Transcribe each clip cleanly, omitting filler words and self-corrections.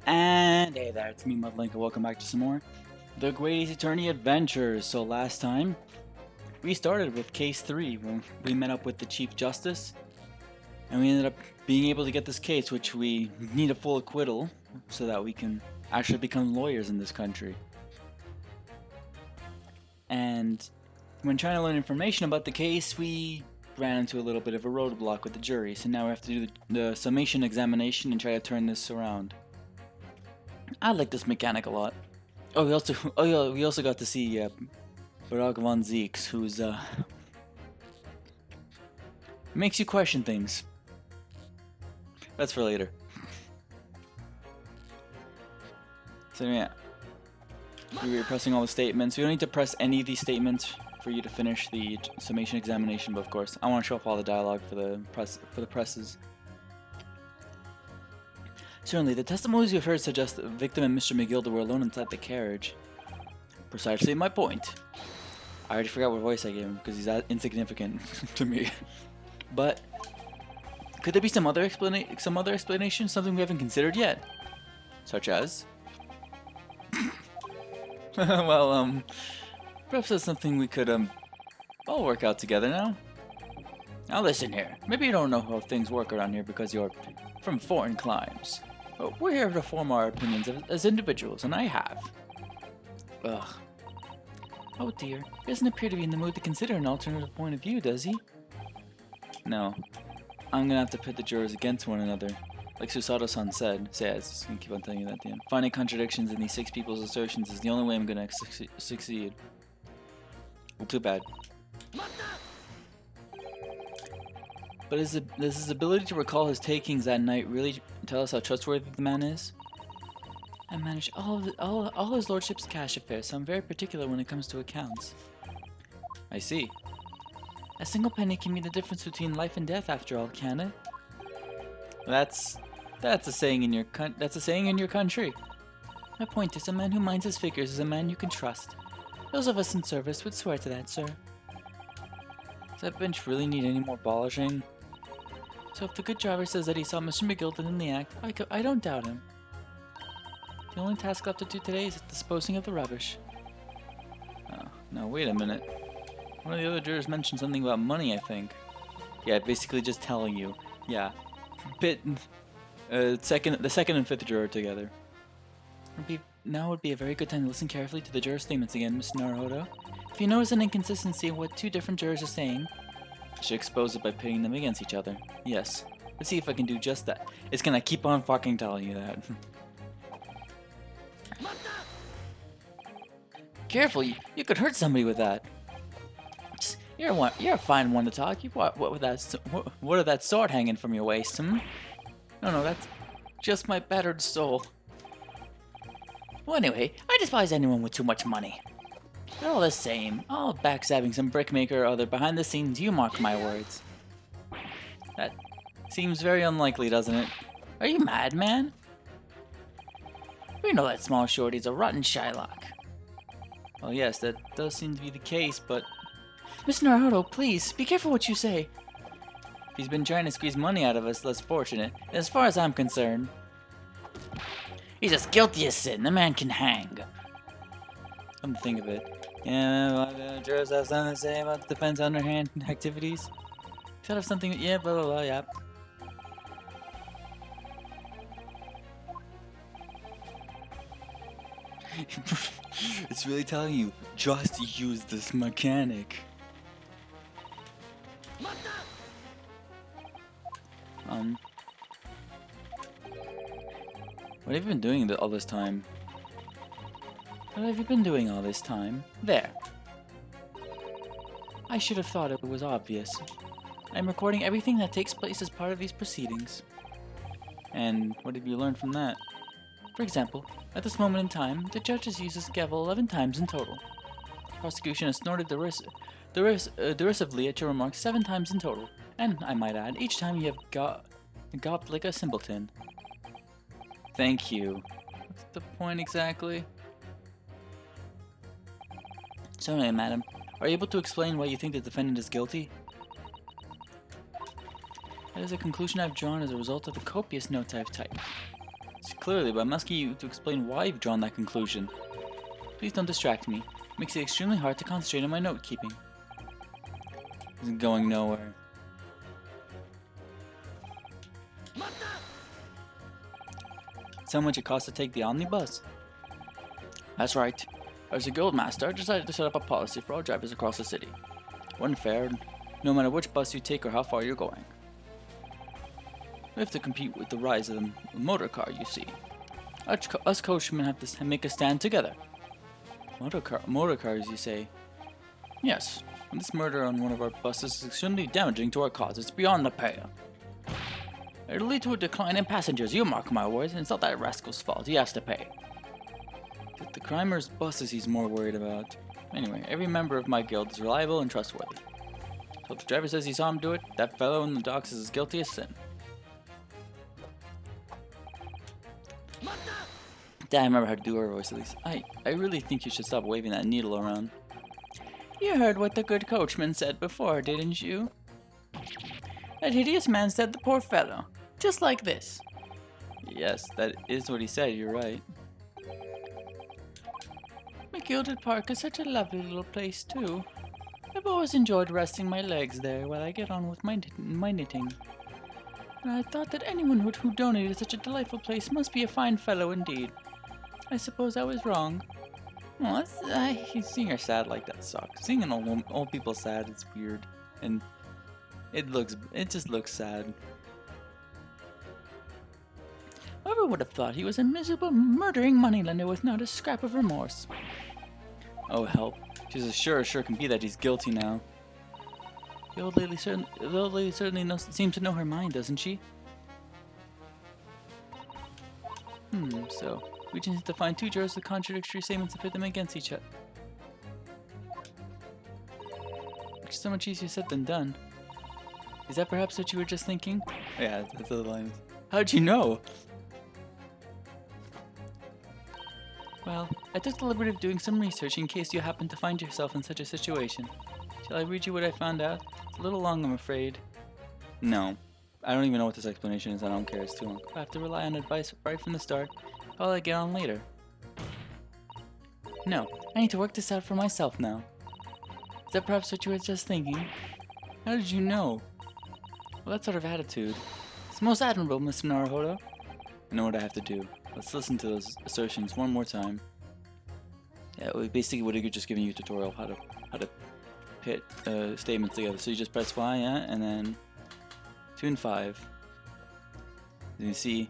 And hey there, it's me Mudlink and welcome back to some more The Great Ace Attorney Adventures. So last time, we started with case 3 when we met up with the Chief Justice. And we ended up being able to get this case, which we need a full acquittal so that we can actually become lawyers in this country. And when trying to learn information about the case, we ran into a little bbit of a roadblock with the jury. So now we have to do the summation examination and try to turn this around. I like this mechanic a lot. Oh, we also got to see Barack von Zeeks, who's makes you question things. That's for later. So yeah, we were pressing all the statements. We don't need to press any of these statements for you to finish the summation examination, but of course, I want to show off all the dialogue for the presses. Certainly, the testimonies you've heard suggest that the victim and Mr. McGilda were alone inside the carriage. Precisely my point. I already forgot what voice I gave him because he's that insignificant to me. But could there be some other explanation, something we haven't considered yet, such as? Well, perhaps that's something we could all work out together now. Now listen here. Maybe you don't know how things work around here because you're from foreign climes. But we're here to form our opinions as individuals, and I have. Ugh. Oh dear, he doesn't appear to be in the mood to consider an alternative point of view, does he? No. I'm gonna have to pit the jurors against one another. Like Susato-san said, I was gonna keep on telling you that at the end. Finding contradictions in these 6 people's assertions is the only way I'm gonna succeed. Well, too bad. But does his ability to recall his takings that night really tell us how trustworthy the man is? I manage all his lordship's cash affairs, so I'm very particular when it comes to accounts. I see. A single penny can mean the difference between life and death, after all, can it? That's a saying in your country. My point is, a man who minds his figures is a man you can trust. Those of us in service would swear to that, sir. Does that bench really need any more polishing? So if the good driver says that he saw Mr. McGilda in the act, I don't doubt him. The only task left to do today is disposing of the rubbish. Oh, no, wait a minute. One of the other jurors mentioned something about money, I think. Yeah, basically just telling you. Yeah. The second and fifth juror together. Now would be a very good time to listen carefully to the juror statements again, Mr. Naruhodo. If you notice an inconsistency in what 2 different jurors are saying, I should expose it by pitting them against each other. Yes. Let's see if I can do just that. It's gonna keep on fucking telling you that. Careful, you could hurt somebody with that. You're a fine one to talk. You what with that sword hanging from your waist? No, that's just my battered soul. Well, anyway, I despise anyone with too much money. They're all the same, all backstabbing some brickmaker or other behind the scenes, you mark my words. That seems very unlikely, doesn't it? Are you mad, man? We know that small shorty's a rotten Shylock. Well, yes, that does seem to be the case, but... Mr. Naruto, please, be careful what you say. If he's been trying to squeeze money out of us, less fortunate. And as far as I'm concerned, he's as guilty as sin. The man can hang. Come to think of it. Yeah, well, the jurors have something to say about the defense underhand activities. Could have something. Yeah, blah blah blah. Yeah. It's really telling you just use this mechanic. What have you been doing all this time? What have you been doing all this time? There. I should have thought it was obvious. I'm recording everything that takes place as part of these proceedings. And what have you learned from that? For example, at this moment in time, the judge has used his gavel 11 times in total. The prosecution has snorted derisively at your remarks 7 times in total. And, I might add, each time you have gawped like a simpleton. Thank you. What's the point exactly? So anyway, madam, are you able to explain why you think the defendant is guilty? That is a conclusion I've drawn as a result of the copious notes I've typed. It's clearly, but I'm asking you to explain why you've drawn that conclusion. Please don't distract me. It makes it extremely hard to concentrate on my note-keeping. This isn't going nowhere. That's how much it costs to take the omnibus? That's right. As a guild master, I decided to set up a policy for all drivers across the city. One fare, no matter which bus you take or how far you're going. We have to compete with the rise of the motor car, you see. Us coachmen have to make a stand together. Motor cars, you say? Yes. And this murder on one of our buses is extremely damaging to our cause. It's beyond the pale. It'll lead to a decline in passengers, you mark my words, and it's not that rascal's fault. He has to pay. It's the crimer's buses he's more worried about. Anyway, every member of my guild is reliable and trustworthy. So if the driver says he saw him do it, that fellow in the docks is as guilty as sin. Dad, I remember how to do her voice at least. I really think you should stop waving that needle around. You heard what the good coachman said before, didn't you? That hideous man said the poor fellow. Just like this. Yes, that is what he said, you're right. McGilded Park is such a lovely little place, too. I've always enjoyed resting my legs there while I get on with my knitting. And I thought that anyone who donated such a delightful place must be a fine fellow indeed. I suppose I was wrong. Oh, seeing her sad like that sucks. Seeing an old people sad is weird, and it just looks sad. Whoever would have thought he was a miserable, murdering moneylender with not a scrap of remorse? Oh help! She's as sure can be that he's guilty now. The old lady certainly seems to know her mind, doesn't she? So we just need to find two jurors with contradictory statements and pit them against each other. Which is so much easier said than done. Is that perhaps what you were just thinking? Yeah, that's the line. How'd you know? Well, I took the liberty of doing some research in case you happen to find yourself in such a situation. Shall I read you what I found out? It's a little long, I'm afraid. No. I don't even know what this explanation is. I don't care. It's too long. I have to rely on advice right from the start. How will I get on later? No. I need to work this out for myself now. Is that perhaps what you were just thinking? How did you know? Well, that sort of attitude. It's most admirable, Miss Naruhodo. I know what I have to do. Let's listen to those assertions one more time. Yeah, we basically would have just given you a tutorial how to pit statements together. So you just press Y, yeah, and then 2 and 5. And you see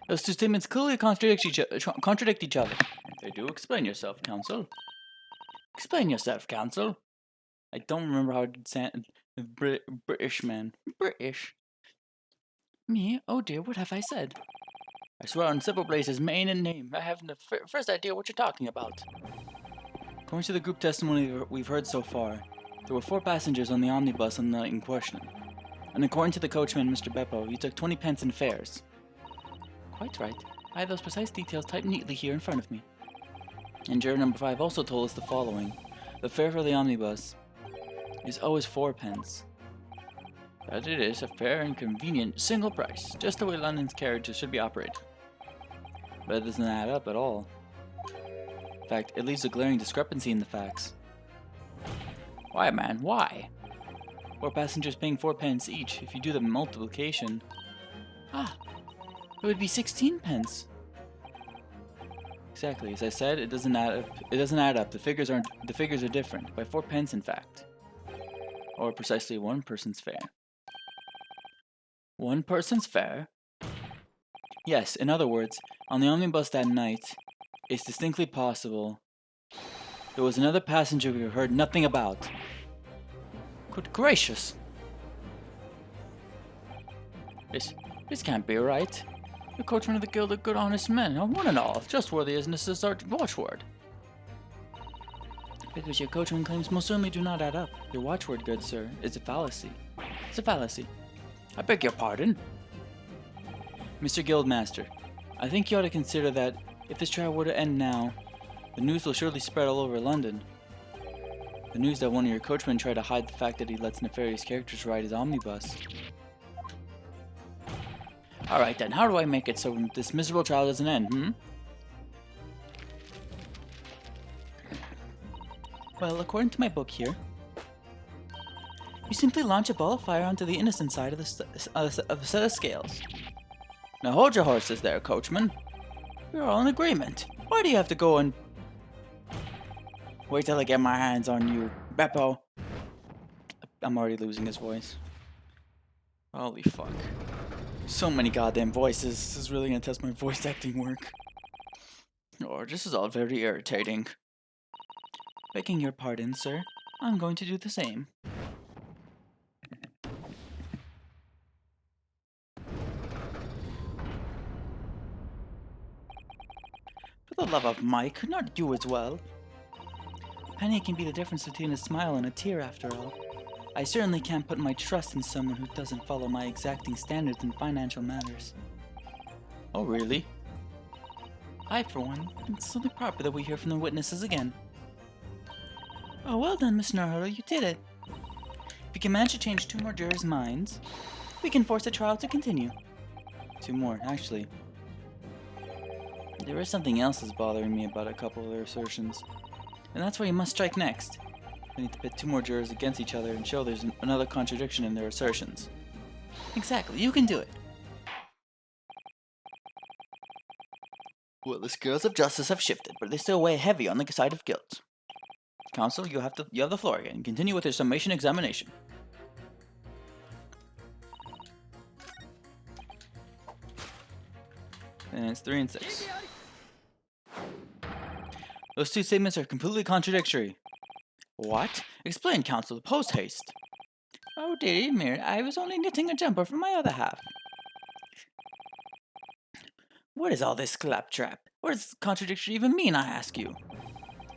those two statements clearly contradict each other. They do. Explain yourself, counsel. Explain yourself, counsel. I don't remember how it sounded. British man. British. Me? Oh dear, what have I said? I swear on several places, main and name. I haven't the first idea what you're talking about. According to the group testimony we've heard so far, there were 4 passengers on the omnibus on the night in question. And according to the coachman, Mr. Beppo, he took 20 pence in fares. Quite right. I have those precise details typed neatly here in front of me. And juror number 5 also told us the following. The fare for the omnibus is always 4 pence. That it is a fair and convenient single price, just the way London's carriages should be operated. But it doesn't add up at all. In fact, it leaves a glaring discrepancy in the facts. Why, man, why? 4 passengers paying 4 pence each. If you do the multiplication... it would be 16 pence. Exactly, as I said, it doesn't add up. The figures are different, by 4 pence in fact. Or precisely 1 person's fare. 1 person's fare? Yes, in other words, on the omnibus that night, it's distinctly possible there was another passenger we heard nothing about. Good gracious! This can't be right. The coachman of the guild are good honest men, one and all, trustworthy as a certain watchword. Because your coachman claims most certainly do not add up. Your watchword, good sir, is a fallacy. It's a fallacy. I beg your pardon? Mr. Guildmaster, I think you ought to consider that if this trial were to end now, the news will surely spread all over London. The news that one of your coachmen tried to hide the fact that he lets nefarious characters ride his omnibus. Alright then, how do I make it so this miserable trial doesn't end, Well, according to my book here, you simply launch a ball of fire onto the innocent side of a set of scales. Now hold your horses there, coachman. We're all in agreement. Why do you have to go and... Wait till I get my hands on you, Beppo. I'm already losing his voice. Holy fuck. So many goddamn voices. This is really gonna test my voice acting work. Oh, this is all very irritating. Begging your pardon, sir. I'm going to do the same. For the love of Mike, not you as well. A penny can be the difference between a smile and a tear, after all. I certainly can't put my trust in someone who doesn't follow my exacting standards in financial matters. Oh, really? I, for one, think it's only proper that we hear from the witnesses again. Oh, well done, Miss Naruto, you did it. If you can manage to change 2 more jurors' minds, we can force the trial to continue. 2 more, actually. There is something else that's bothering me about a couple of their assertions. And that's where you must strike next. We need to pit 2 more jurors against each other and show there's another contradiction in their assertions. Exactly, you can do it. Well, the scales of justice have shifted, but they still weigh heavy on the side of guilt. Counsel, you have the floor again. Continue with your summation examination. And it's 3 and 6. Those 2 statements are completely contradictory. What? Explain, counsel, post haste. Oh dear, Ymir, I was only knitting a jumper for my other half. What is all this claptrap? What does contradictory even mean, I ask you?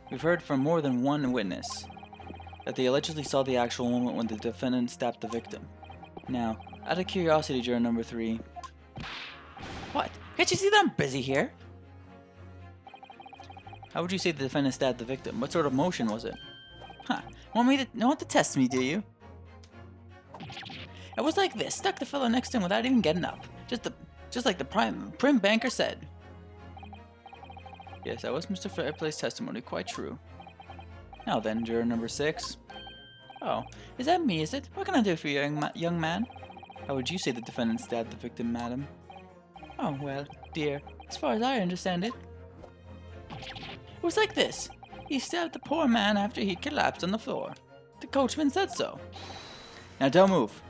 We've heard from more than one witness that they allegedly saw the actual moment when the defendant stabbed the victim. Now, out of curiosity, juror number 3. What? Can't you see that I'm busy here? How would you say the defendant stabbed the victim? What sort of motion was it? Huh. Want to test me, do you? It was like this. Stuck the fellow next to him without even getting up. Just like the prim banker said. Yes, that was Mr. Foulplay's testimony. Quite true. Now then, juror number 6. Oh, is that me, is it? What can I do for you, young man? How would you say the defendant stabbed the victim, madam? Oh, well, dear, as far as I understand it, it was like this. He stabbed the poor man after he collapsed on the floor. The coachman said so. Now don't move.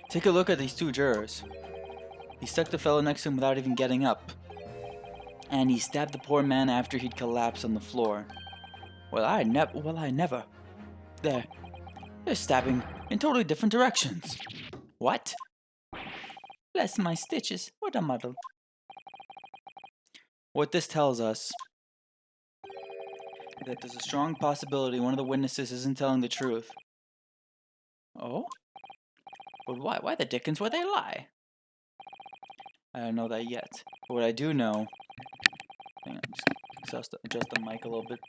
Take a look at these 2 jurors. He stuck the fellow next to him without even getting up. And he stabbed the poor man after he'd collapsed on the floor. Well, I never. They're stabbing in totally different directions. What? Bless my stitches, what a muddle. What this tells us is that there's a strong possibility one of the witnesses isn't telling the truth. Oh? But why? Why the dickens would they lie? I don't know that yet. But what I do know... Hang on, just adjust the mic a little bit.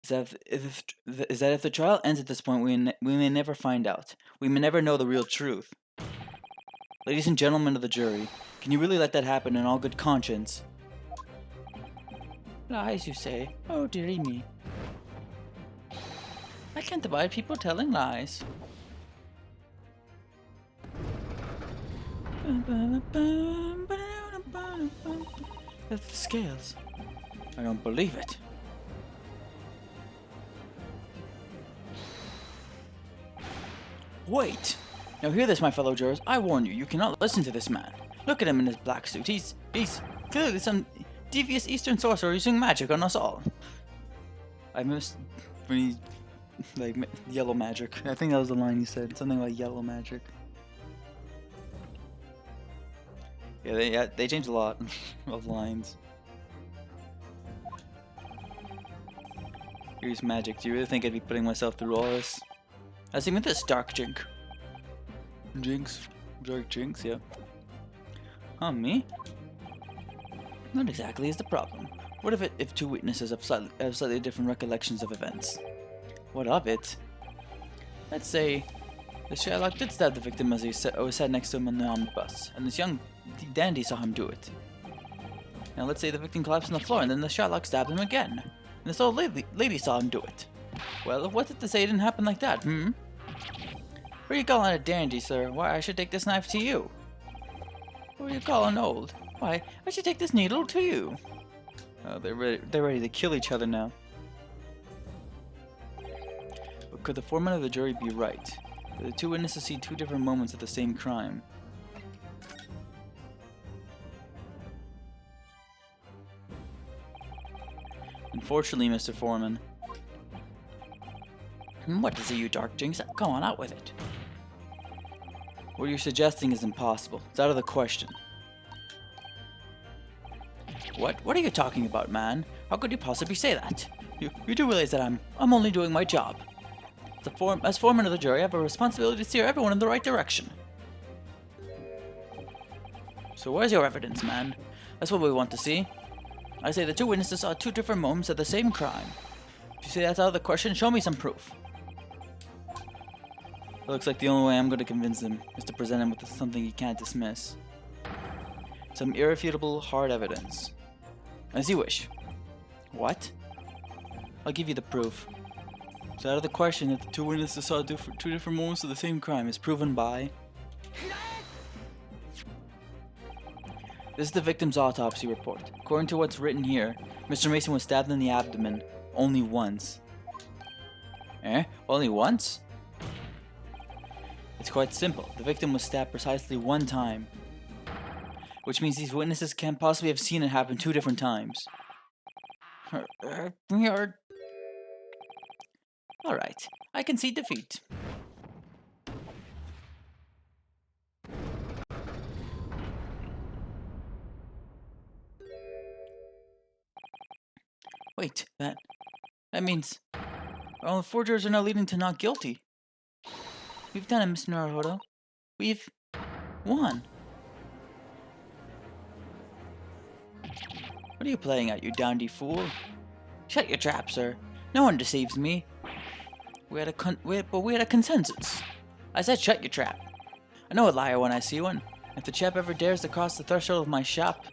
Is that if the trial ends at this point, we may never find out. We may never know the real truth. Ladies and gentlemen of the jury, can you really let that happen in all good conscience? Lies, you say? Oh, dearie me. I can't abide people telling lies. That's the scales. I don't believe it. Wait! Now hear this, my fellow jurors. I warn you, you cannot listen to this man. Look at him in his black suit. He's clearly some devious Eastern sorcerer using magic on us all. I missed when he, like, yellow magic. I think that was the line he said. Something like yellow magic. Yeah, they changed a lot of lines. Here's magic. Do you really think I'd be putting myself through all this? I was thinking this dark jinx. Dark jinx, yeah. Huh, me? Not exactly is the problem. What of it if 2 witnesses have slightly different recollections of events? What of it? Let's say The Sherlock did stab the victim as he sat next to him on the omnibus, and this young dandy saw him do it. Now let's say the victim collapsed on the floor, and then the Sherlock stabbed him again, and this old lady saw him do it. Well, what's it to say it didn't happen like that, hmm? What are you calling a dandy, sir? Why, I should take this knife to you. What are you calling old? Why, I should take this needle to you. Oh, they're ready to kill each other now. But could the foreman of the jury be right? Did the two witnesses see two different moments of the same crime? Unfortunately, Mr. Foreman. What is it, you dark jinx? Go on, out with it. What you're suggesting is impossible. It's out of the question. What? What are you talking about, man? How could you possibly say that? You do realize that I'm only doing my job. As foreman of the jury, I have a responsibility to steer everyone in the right direction. So where's your evidence, man? That's what we want to see. I say the two witnesses saw two different moments of the same crime. If you say that's out of the question, show me some proof. It looks like the only way I'm going to convince him is to present him with something he can't dismiss. Some irrefutable, hard evidence. As you wish. What? I'll give you the proof. It's out of the question that the two witnesses saw two different moments of the same crime is proven by... This is the victim's autopsy report. According to what's written here, Mr. Mason was stabbed in the abdomen only once. Eh? Only once? It's quite simple. The victim was stabbed precisely one time. Which means these witnesses can't possibly have seen it happen two different times. Alright, I concede defeat. Wait, that means all the four jurors are now leading to not guilty. We've done it, Mr. Naruhodo. We've won. What are you playing at, you dandy fool? Shut your trap, sir. No one deceives me. We had a consensus. I said shut your trap. I know a liar when I see one. If the chap ever dares to cross the threshold of my shop,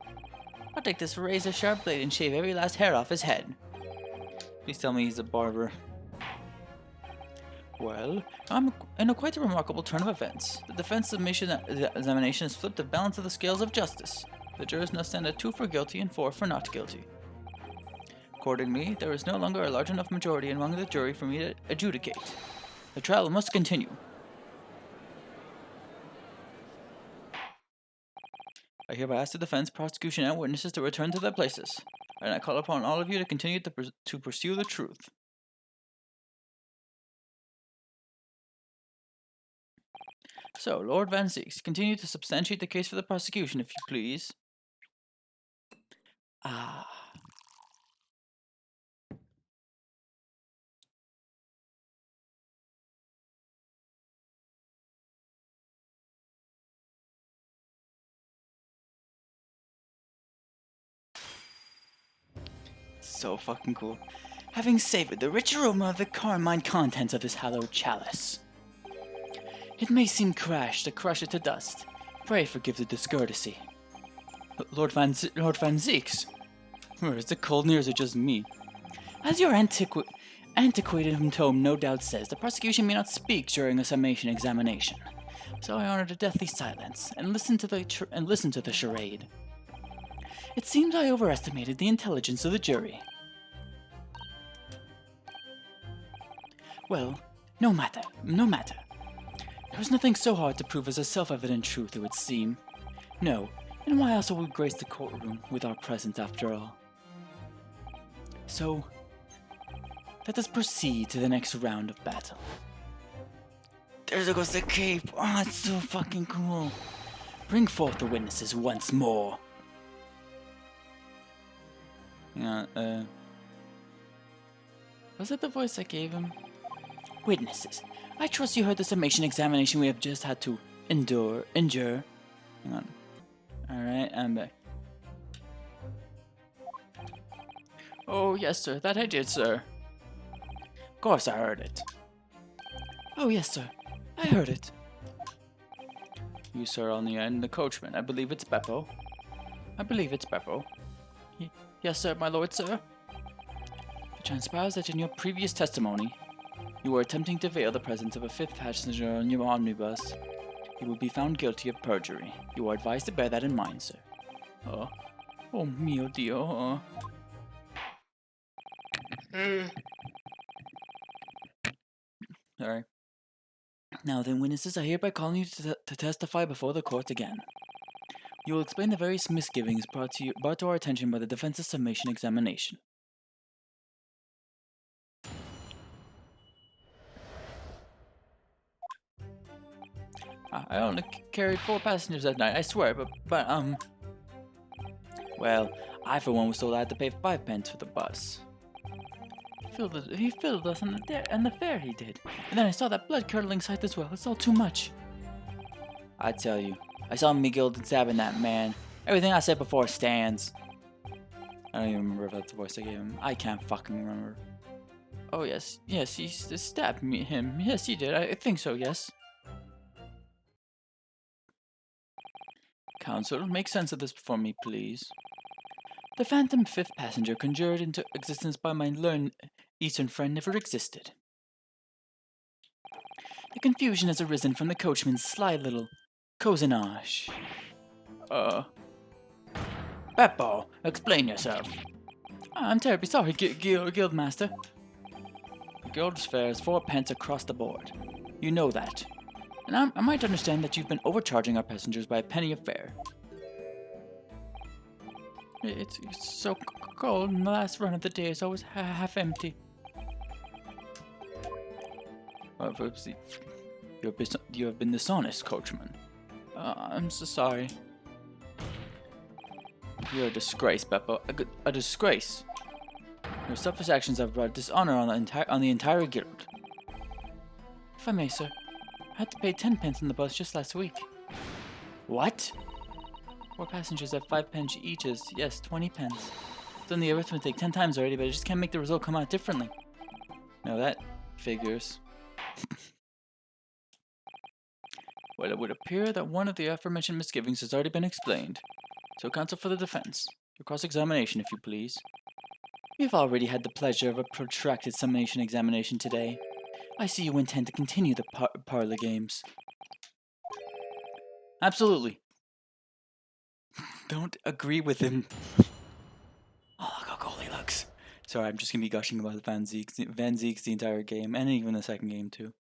I'll take this razor-sharp blade and shave every last hair off his head. Please tell me he's a barber. Well, I'm in quite a remarkable turn of events. The defense examination has flipped the balance of the scales of justice. The jurors now stand at 2 for guilty and 4 for not guilty. Accordingly, there is no longer a large enough majority among the jury for me to adjudicate. The trial must continue. I hereby ask the defense, prosecution, and witnesses to return to their places, and I call upon all of you to continue to pursue the truth. So, Lord Van Zieks, continue to substantiate the case for the prosecution, if you please. Ah. So fucking cool. Having savored the rich aroma of the carmine contents of this hallowed chalice, it may seem crash to crush it to dust. Pray forgive the discourtesy. Lord Van Zieks? Or is it cold near, or is it just me? As your antiquated tome no doubt says, the prosecution may not speak during a summation examination. So I honor the deathly silence and listen to the charade. It seems I overestimated the intelligence of the jury. Well, no matter. There was nothing so hard to prove as a self-evident truth, it would seem. No, and why else would we grace the courtroom with our presence after all? So, let us proceed to the next round of battle. There goes the cape! Oh, it's so fucking cool! Bring forth the witnesses once more! Yeah, was that the voice I gave him? Witnesses, I trust you heard the summation examination we have just had to endure. Hang on. Alright, I'm back. Oh, yes, sir. That I did, sir. Of course I heard it. Oh, yes, sir. I heard it. You, sir, on the end, the coachman. I believe it's Beppo. I believe it's Beppo. Yes, sir, my lord, sir. It transpires that in your previous testimony, you were attempting to veil the presence of a fifth passenger on your omnibus. You will be found guilty of perjury. You are advised to bear that in mind, sir. Oh mio Dio. Sorry. Now then, witnesses, I hereby call you to testify before the court again. You will explain the various misgivings brought to our attention by the defense's summation examination. I only carried 4 passengers that night, I swear, but well, I for one was told I had to pay 5 pence for the bus. He filled us on the fare, he did. And then I saw that blood-curdling sight as well. It's all too much. I tell you, I saw McGill stabbing that man. Everything I said before stands. I don't even remember if that's the voice I gave him. I can't fucking remember. Oh yes, he stabbed him. Yes, he did. I think so, yes. Counsel, make sense of this for me, please. The phantom fifth passenger conjured into existence by my learned Eastern friend never existed. The confusion has arisen from the coachman's sly little cozenage. Beppo, explain yourself. I'm terribly sorry, Guildmaster. The guild's fare is 4 pence across the board. You know that. And I might understand that you've been overcharging our passengers by a penny a fare. It's so cold, and the last run of the day is always half empty. You have been dishonest, coachman. I'm so sorry. You're a disgrace, Beppo. A disgrace. Your selfish actions have brought dishonor on the entire guild. If I may, sir, I had to pay 10 pence on the bus just last week. What? 4 passengers at 5 pence each is, yes, 20 pence. I've done the arithmetic 10 times already, but I just can't make the result come out differently. Now that figures. Well, it would appear that one of the aforementioned misgivings has already been explained. So, counsel for the defense, your cross-examination, if you please. We've already had the pleasure of a protracted summation examination today. I see you intend to continue the parlor games. Absolutely. Don't agree with him. Oh, look how cool he looks. Sorry, I'm just gonna be gushing about Van Zieks the entire game, and even the second game too.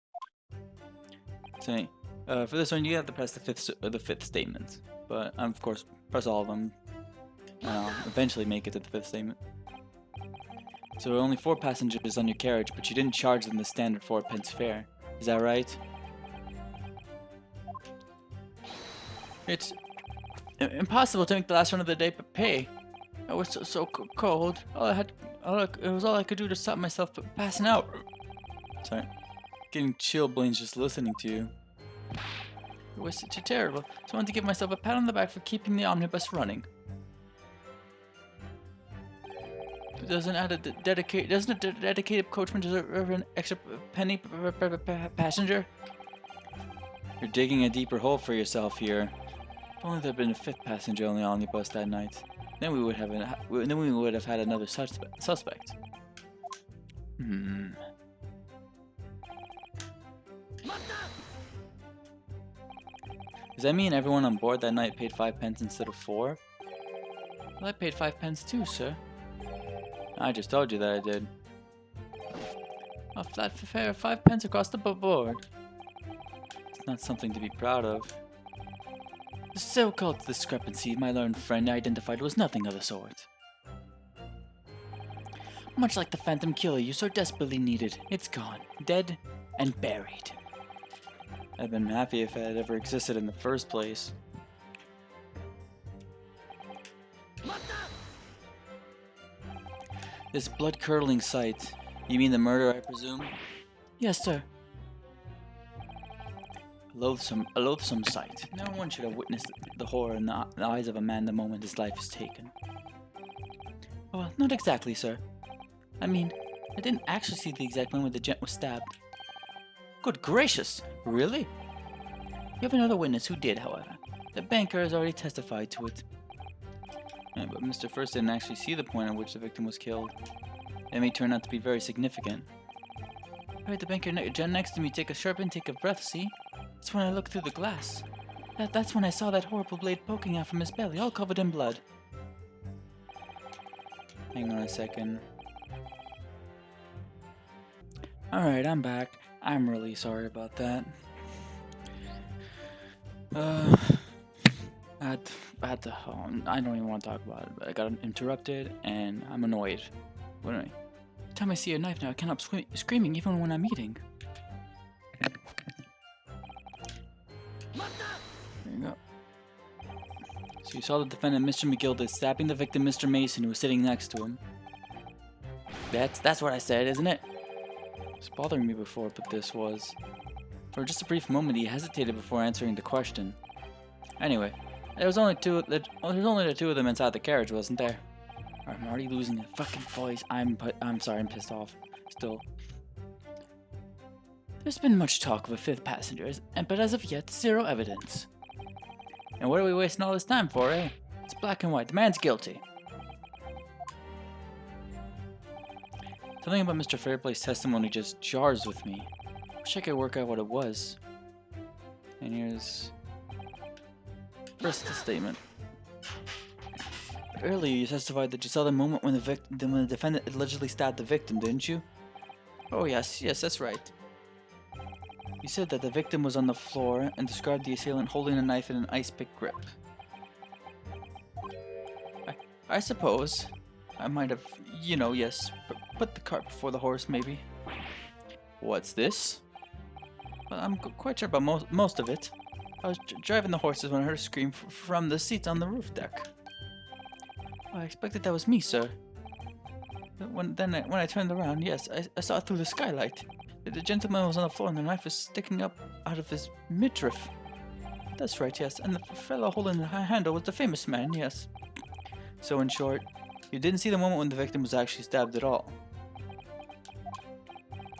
So, for this one, you have to press the fifth statement, but of course, press all of them, and I'll eventually make it to the 5th statement. So, there are only 4 passengers on your carriage, but you didn't charge them the standard 4 pence fare. Is that right? It's impossible to make the last run of the day but pay. I was so cold. It was all I could do to stop myself from passing out. Sorry, getting chilblains just listening to you. It was such terrible. So I wanted to give myself a pat on the back for keeping the omnibus running. Doesn't a dedicated coachman deserve an extra penny per passenger? You're digging a deeper hole for yourself here. If only there had been a 5th passenger on the omnibus that night, then we would have had another suspect. Does that mean everyone on board that night paid 5 pence instead of 4? Well, I paid 5 pence too, sir. I just told you that I did. A flat fare of 5 pence across the board. It's not something to be proud of. The so-called discrepancy my learned friend identified was nothing of the sort. Much like the phantom killer you so desperately needed, it's gone, dead and buried. I'd been happy if it had ever existed in the first place. This blood-curdling sight. You mean the murder, I presume? Yes, sir. A loathsome sight. No one should have witnessed the horror in the eyes of a man the moment his life is taken. Well, not exactly, sir. I mean, I didn't actually see the exact moment the gent was stabbed. Good gracious! Really? You have another witness who did, however. The banker has already testified to it. Yeah, but Mr. First didn't actually see the point at which the victim was killed. It may turn out to be very significant. I heard the banker next to me take a sharp intake of breath, see? That's when I looked through the glass. That's when I saw that horrible blade poking out from his belly, all covered in blood. Hang on a second. Alright, I'm back. I'm really sorry about that. I don't even want to talk about it, but I got interrupted and I'm annoyed. But anyway, every time I see a knife now, I can't stop screaming even when I'm eating. There you go. So you saw the defendant, Mr. McGilda, stabbing the victim, Mr. Mason, who was sitting next to him. That's what I said, isn't it? It was bothering me before, but this was. For just a brief moment, he hesitated before answering the question. Anyway, there's only the two of them inside the carriage, wasn't there? I'm already losing the fucking voice. I'm sorry, I'm pissed off. Still. There's been much talk of a fifth passenger, but as of yet, zero evidence. And what are we wasting all this time for, eh? It's black and white. The man's guilty. Something about Mr. Fairplay's testimony just jars with me. Wish I could work out what it was. And here's first the statement. Earlier, you testified that you saw the moment when the defendant allegedly stabbed the victim, didn't you? Oh yes, that's right. You said that the victim was on the floor and described the assailant holding a knife in an ice pick grip. I suppose I might have, yes, put the cart before the horse, maybe. What's this? Well, I'm quite sure about most of it. I was driving the horses when I heard a scream from the seat on the roof deck. I expected that was me, sir. When I turned around, yes, I saw it through the skylight. The gentleman was on the floor and the knife was sticking up out of his midriff. That's right, yes, and the fellow holding the handle was the famous man, yes. So in short, you didn't see the moment when the victim was actually stabbed at all.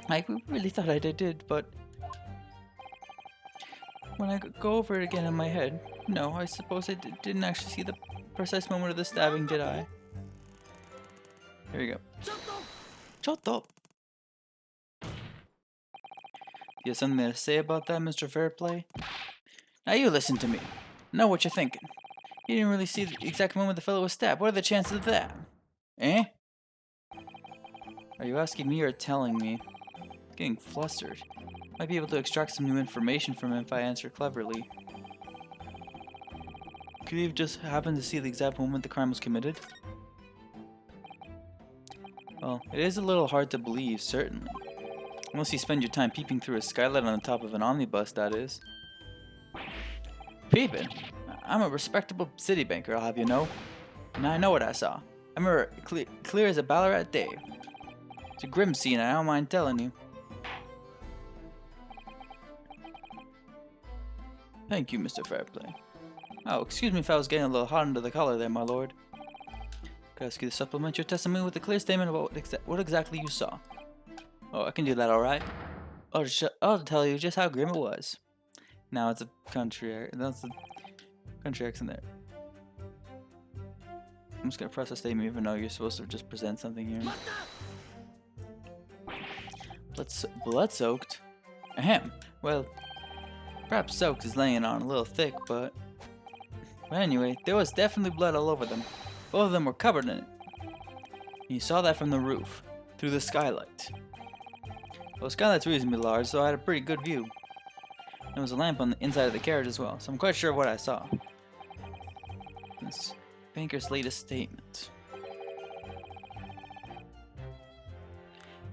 I really thought I did, but when I go over it again in my head, no, I suppose I didn't actually see the precise moment of the stabbing, did I? Here we go. Shut up! You have something to say about that, Mr. Fairplay? Now you listen to me. Know what you're thinking. You didn't really see the exact moment the fellow was stabbed. What are the chances of that? Eh? Are you asking me or telling me? I'm getting flustered. Might be able to extract some new information from him if I answer cleverly. Could he have just happened to see the exact moment the crime was committed? Well, it is a little hard to believe, certainly. Unless you spend your time peeping through a skylight on the top of an omnibus, that is. Peeping? I'm a respectable city banker, I'll have you know. And I know what I saw. I remember it clear as a Ballarat day. It's a grim scene, I don't mind telling you. Thank you, Mr. Fairplay. Oh, excuse me if I was getting a little hot under the collar there, my lord. Could I ask you to supplement your testimony with a clear statement about what exactly you saw? Oh, I can do that, alright. I'll tell you just how grim it was. Now it's a country, that's a country accent there. I'm just gonna press a statement even though you're supposed to just present something here. Blood-soaked? Ahem. Well, perhaps soaked is laying on a little thick, but anyway, there was definitely blood all over them. Both of them were covered in it. You saw that from the roof, through the skylight. Well, the skylight's reasonably large, so I had a pretty good view. There was a lamp on the inside of the carriage as well, so I'm quite sure of what I saw. This banker's latest statement.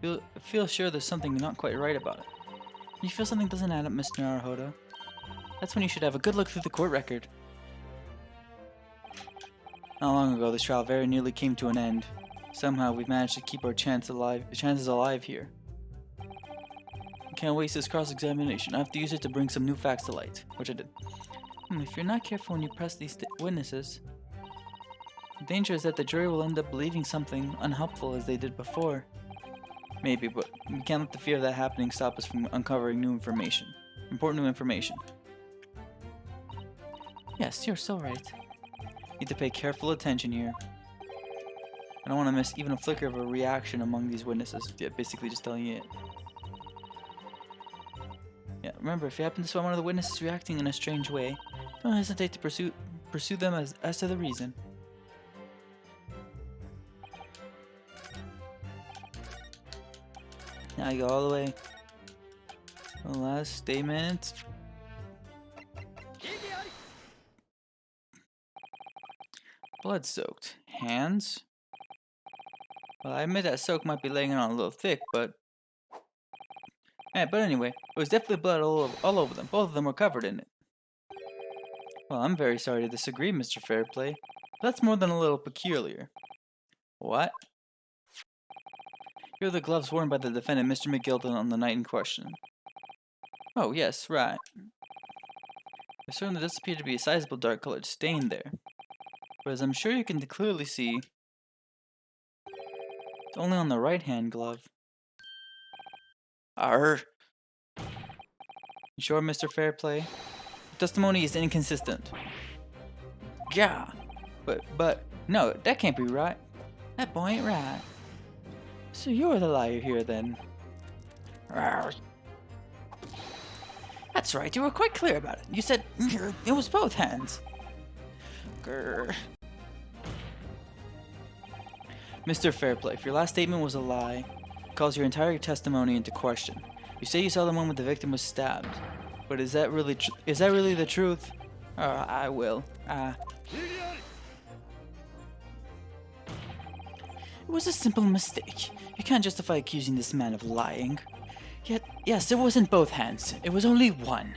I feel sure there's something not quite right about it. You feel something doesn't add up, Mr. Naruhodo? That's when you should have a good look through the court record. Not long ago, this trial very nearly came to an end. Somehow, we've managed to keep our chances alive here. I can't waste this cross-examination. I have to use it to bring some new facts to light, which I did. If you're not careful when you press these witnesses, the danger is that the jury will end up believing something unhelpful as they did before. Maybe, but we can't let the fear of that happening stop us from uncovering new information. Important new information. Yes, you're so right. Need to pay careful attention here. I don't want to miss even a flicker of a reaction among these witnesses. Yeah, basically just telling you it. Yeah, remember, if you happen to spot one of the witnesses reacting in a strange way, don't hesitate to pursue them as to the reason. Now you go all the way. The last statement. Blood-soaked. Hands? Well, I admit that soak might be laying it on a little thick, but... but anyway, it was definitely blood all over them. Both of them were covered in it. Well, I'm very sorry to disagree, Mr. Fairplay. But that's more than a little peculiar. What? Here are the gloves worn by the defendant, Mr. McGilden, on the night in question. Oh, yes, right. There certainly does appear to be a sizable dark-colored stain there. But as I'm sure you can clearly see, it's only on the right-hand glove. Arr! You sure, Mr. Fairplay? The testimony is inconsistent. Yeah! But, no, that can't be right. That boy ain't right. So you're the liar here, then? Arr. That's right, you were quite clear about it. You said it was both hands. Grr. Mr. Fairplay, if your last statement was a lie, it calls your entire testimony into question. You say you saw the moment the victim was stabbed, but is that really the truth? I will. It was a simple mistake. You can't justify accusing this man of lying. Yet, yes, it wasn't both hands. It was only one.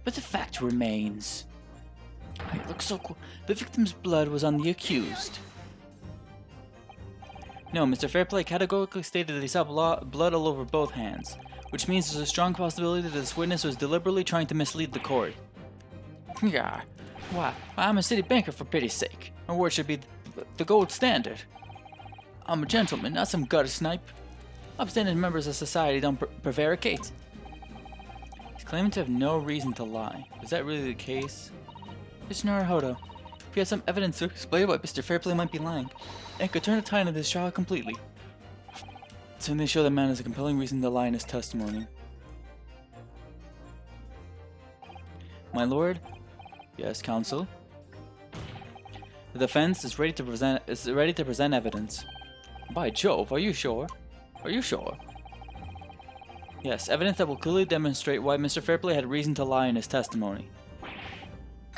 But the fact remains. It looks so cool. The victim's blood was on the accused. No, Mr. Fairplay categorically stated that he saw blood all over both hands, which means there's a strong possibility that this witness was deliberately trying to mislead the court. Yeah, why, I'm a city banker for pity's sake. My word should be the gold standard. I'm a gentleman, not some gutter snipe. Upstanding members of society don't prevaricate. He's claiming to have no reason to lie. Is that really the case? Mr. Naruhodo, if you have some evidence to explain why Mr. Fairplay might be lying, and could turn the tide of this trial completely. Certainly show the man has a compelling reason to lie in his testimony. My lord? Yes, counsel? The defense is ready to present evidence. By Jove, are you sure? Are you sure? Yes, evidence that will clearly demonstrate why Mr. Fairplay had reason to lie in his testimony.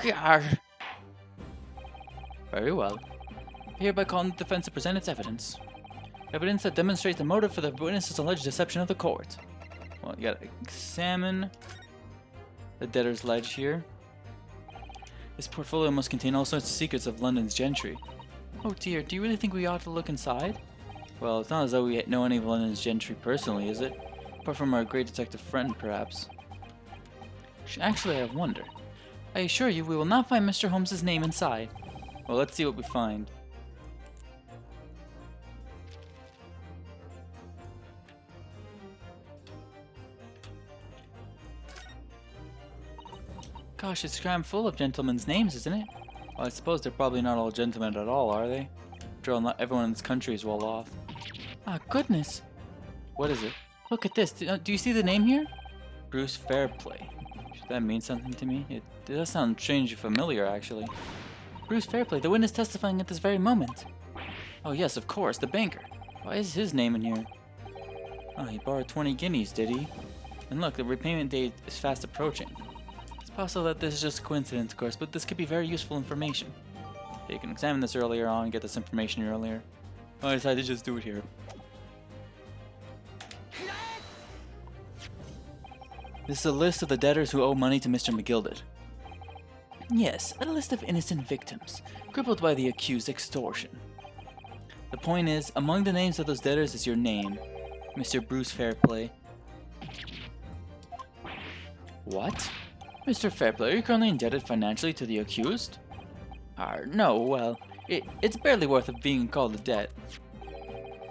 Gah. Very well. I hereby call on the defense to present its evidence. Evidence that demonstrates the motive for the witness's alleged deception of the court. Well, you gotta examine the debtor's ledge here. This portfolio must contain all sorts of secrets of London's gentry. Oh dear, do you really think we ought to look inside? Well, it's not as though we know any of London's gentry personally, is it? Apart from our great detective friend, perhaps. Actually, I wonder. I assure you, we will not find Mr. Holmes's name inside. Well, let's see what we find. Gosh, it's crammed full of gentlemen's names, isn't it? Well, I suppose they're probably not all gentlemen at all, are they? After all, not everyone in this country is well off. Ah, goodness! What is it? Look at this. Do you see the name here? Bruce Fairplay. Should that mean something to me? It does sound strangely familiar, actually. Bruce Fairplay, the witness testifying at this very moment. Oh yes, of course, the banker. Why is his name in here? Oh, he borrowed 20 guineas, did he? And look, the repayment date is fast approaching. It's possible that this is just a coincidence, of course, but this could be very useful information. You can examine this earlier on and get this information earlier. I decided to just do it here. This is a list of the debtors who owe money to Mr. McGilden. Yes, a list of innocent victims, crippled by the accused extortion. The point is, among the names of those debtors is your name, Mr. Bruce Fairplay. What? Mr. Fairplay, are you currently indebted financially to the accused? No, well, it's barely worth of being called a debt.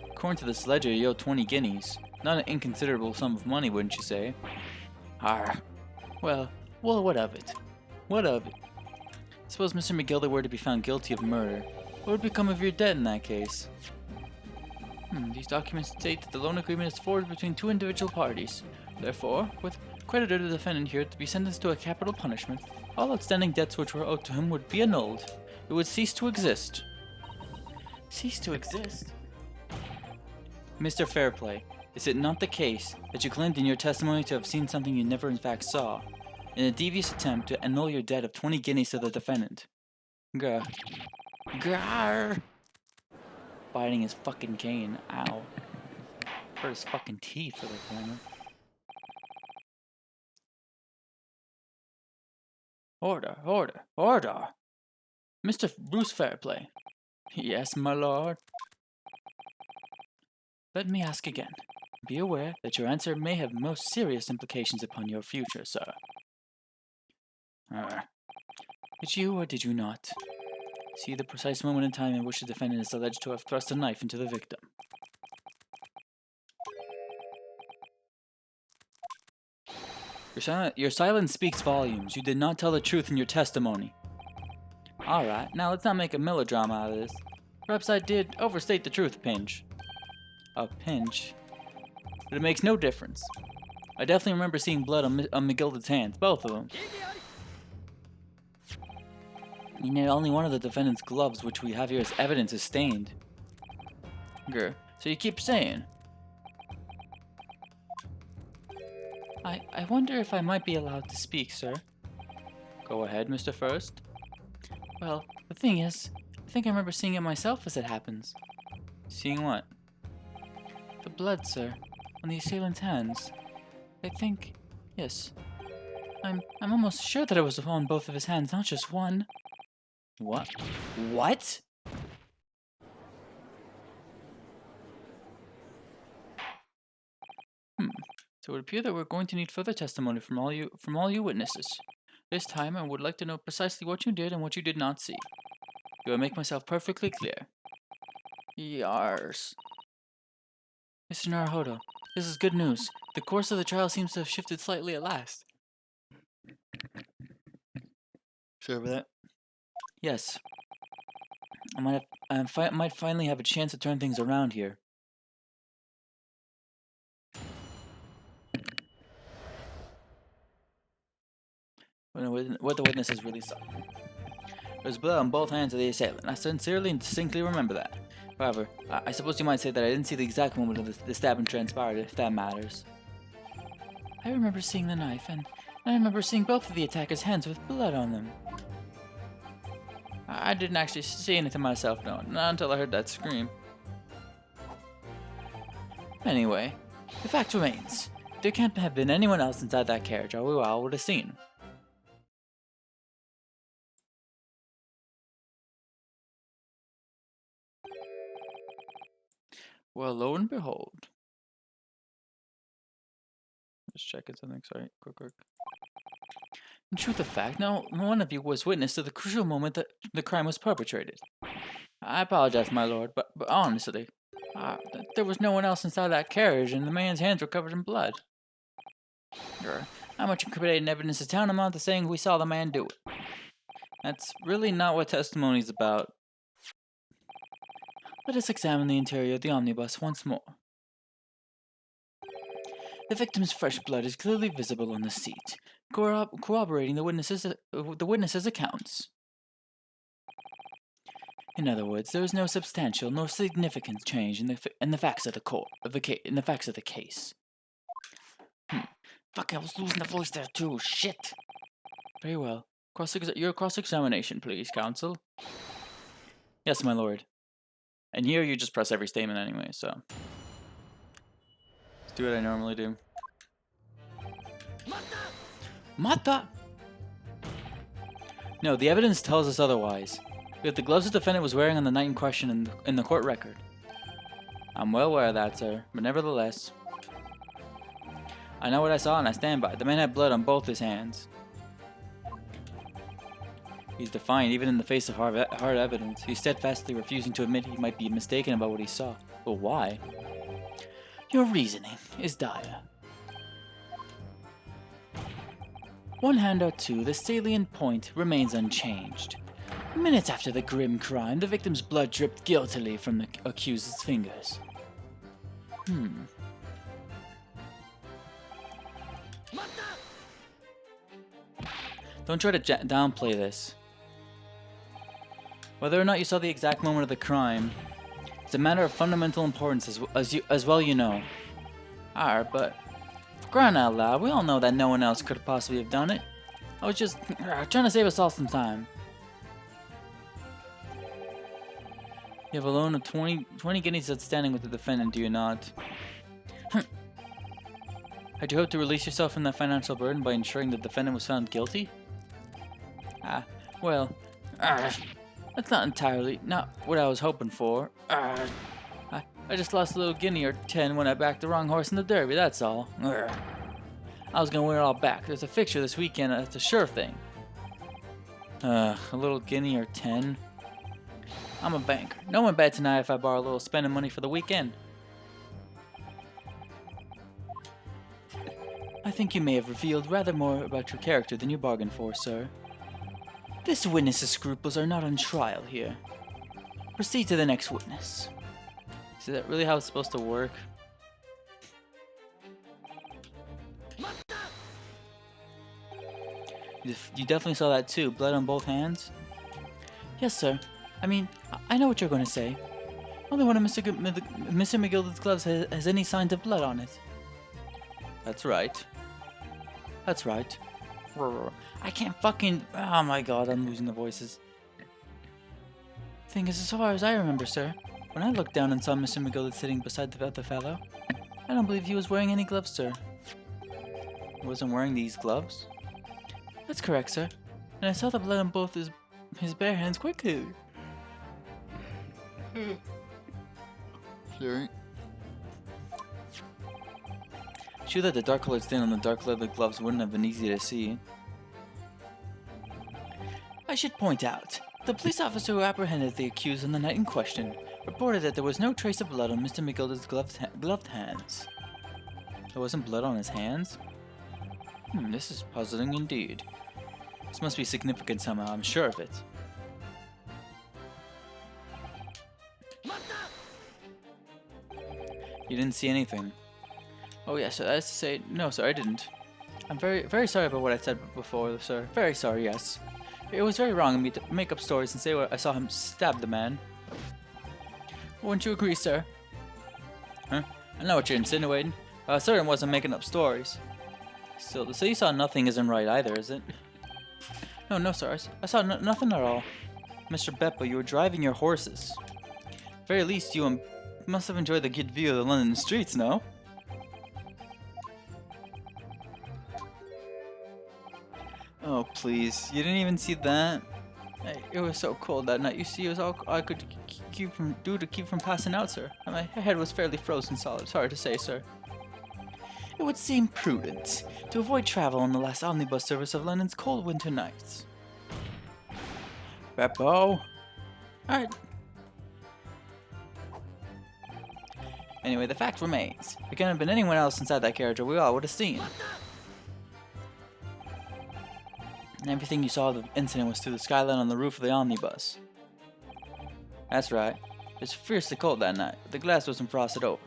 According to this ledger, you owe 20 guineas. Not an inconsiderable sum of money, wouldn't you say? Well, what of it? What of it? Suppose Mr. McGilder were to be found guilty of murder. What would become of your debt in that case? These documents state that the loan agreement is forged between two individual parties. Therefore, with creditor the defendant here to be sentenced to a capital punishment, all outstanding debts which were owed to him would be annulled. It would cease to exist. Cease to exist? Mr. Fairplay, is it not the case that you claimed in your testimony to have seen something you never in fact saw, in a devious attempt to annul your debt of 20 guineas to the defendant? Grr. Grr! Biting his fucking cane. Ow. Hurt his fucking teeth for that camera. Order, order, order! Mr. Bruce Fairplay. Yes, my lord. Let me ask again. Be aware that your answer may have most serious implications upon your future, sir. Did you or did you not see the precise moment in time in which the defendant is alleged to have thrust a knife into the victim? Your silence speaks volumes. You did not tell the truth in your testimony. Alright, now let's not make a melodrama out of this. Perhaps I did overstate the truth a pinch. A pinch? But it makes no difference. I definitely remember seeing blood on McGilder's hands, both of them. And yet only one of the defendant's gloves, which we have here as evidence, is stained. Grr. So you keep saying. I wonder if I might be allowed to speak, sir. Go ahead, Mr. First. Well, the thing is, I think I remember seeing it myself as it happens. Seeing what? The blood, sir, on the assailant's hands. I think, yes. I'm almost sure that it was on both of his hands, not just one. What? What? So it would appear that we're going to need further testimony from all you witnesses. This time, I would like to know precisely what you did and what you did not see. Do I make myself perfectly clear? Yars. Mr. Naruhodo, this is good news. The course of the trial seems to have shifted slightly at last. Sure about that? Yes. I might finally have a chance to turn things around here. What the witnesses really saw. There's blood on both hands of the assailant. I sincerely and distinctly remember that. However, I suppose you might say that I didn't see the exact moment of the stabbing transpired, if that matters. I remember seeing the knife, and I remember seeing both of the attacker's hands with blood on them. I didn't actually see anything myself, no, not until I heard that scream. Anyway, the fact remains. There can't have been anyone else inside that carriage, or we all would have seen. Well, lo and behold. Just checking something, sorry, quick. In truth of fact, no one of you was witness to the crucial moment that the crime was perpetrated. I apologize, my lord, but honestly, there was no one else inside that carriage, and the man's hands were covered in blood. How much incriminating evidence is tantamount to saying we saw the man do it? That's really not what testimony is about. Let us examine the interior of the omnibus once more. The victim's fresh blood is clearly visible on the seat, corroborating the witnesses' accounts. In other words, there is no substantial nor significant change in the facts of the case. Fuck! I was losing the voice there too. Shit. Very well. Your cross-examination, please, counsel. Yes, my lord. And here you just press every statement anyway, so. Let's do what I normally do. Mata! No, the evidence tells us otherwise. We have the gloves the defendant was wearing on the night in question in the court record. I'm well aware of that, sir, but nevertheless. I know what I saw and I stand by it. The man had blood on both his hands. He's defiant even in the face of hard evidence. He's steadfastly refusing to admit he might be mistaken about what he saw. But why? Your reasoning is dire. One hand or two, the salient point remains unchanged. Minutes after the grim crime, the victim's blood dripped guiltily from the accused's fingers. Don't try to downplay this. Whether or not you saw the exact moment of the crime, it's a matter of fundamental importance as well you know. But for crying out loud, we all know that no one else could possibly have done it. I was just trying to save us all some time. You have a loan of 20 guineas outstanding with the defendant, do you not? Had you hoped to release yourself from that financial burden by ensuring the defendant was found guilty? Well, that's not what I was hoping for. I just lost a little guinea or 10 when I backed the wrong horse in the derby, that's all. I was gonna win it all back. There's a fixture this weekend, that's a sure thing. A little guinea or 10? I'm a banker. No one bets tonight if I borrow a little spending money for the weekend. I think you may have revealed rather more about your character than you bargained for, sir. This witness's scruples are not on trial here. Proceed to the next witness. Is that really how it's supposed to work? You definitely saw that too. Blood on both hands? Yes, sir. I mean, I know what you're going to say. Only one of Mr. McGilda's gloves has any signs of blood on it. That's right. That's right. I can't fucking... Oh my god, I'm losing the voices. Thing is, as far as I remember, sir, when I looked down and saw Mr. McGilda sitting beside the other fellow, I don't believe he was wearing any gloves, sir. He wasn't wearing these gloves? That's correct, sir. And I saw the blood on both his bare hands quite clearly. Sorry. Sure that the dark colored stain on the dark leather gloves wouldn't have been easy to see. I should point out, the police officer who apprehended the accused on the night in question reported that there was no trace of blood on Mr. McGilda's gloved hands. There wasn't blood on his hands? This is puzzling indeed. This must be significant somehow, I'm sure of it. You didn't see anything. Oh yes, that is to say, no sir, I didn't. I'm very sorry about what I said before, sir. Very sorry, yes. It was very wrong of me to make up stories and say I saw him stab the man. Wouldn't you agree, sir? Huh? I know what you're insinuating. I certainly wasn't making up stories. Still, to say you saw nothing isn't right either, is it? No, sir. I saw nothing at all. Mr. Beppo, you were driving your horses. At the very least, you must have enjoyed the good view of the London streets, no? Oh, please. You didn't even see that? It was so cold that night. You see, it was all I could keep from passing out, sir. And my head was fairly frozen solid. Sorry to say, sir. It would seem prudent to avoid travel on the last omnibus service of London's cold winter nights. Beppo? Alright. Anyway, the fact remains. If it couldn't have been anyone else inside that carriage, or we all would have seen. And everything you saw of the incident was through the skylight on the roof of the omnibus. That's right. It was fiercely cold that night, but the glass wasn't frosted over.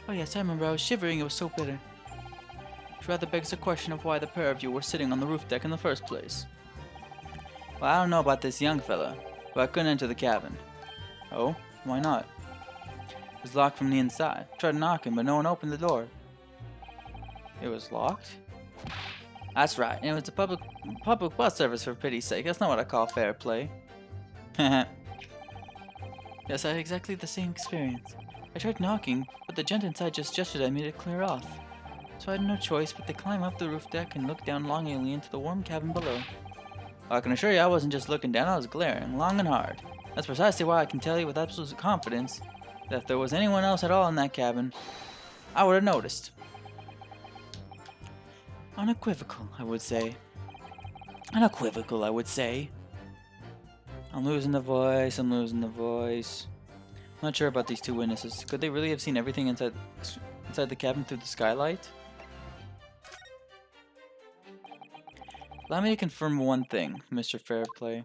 Oh yes, I remember I was shivering, it was so bitter. Which rather begs the question of why the pair of you were sitting on the roof deck in the first place. Well, I don't know about this young fella, but I couldn't enter the cabin. Oh? Why not? It was locked from the inside. I tried knocking, but no one opened the door. It was locked? That's right, and it was a public bus service for pity's sake. That's not what I call fair play. Yes, I had exactly the same experience. I tried knocking, but the gent inside just gestured at me to clear off. So I had no choice but to climb up the roof deck and look down longingly into the warm cabin below. I can assure you I wasn't just looking down, I was glaring, long and hard. That's precisely why I can tell you with absolute confidence that if there was anyone else at all in that cabin, I would have noticed. Unequivocal, I would say. Unequivocal, I would say. I'm losing the voice, I'm not sure about these two witnesses. Could they really have seen everything inside the cabin through the skylight? Allow me to confirm one thing, Mr. Fairplay.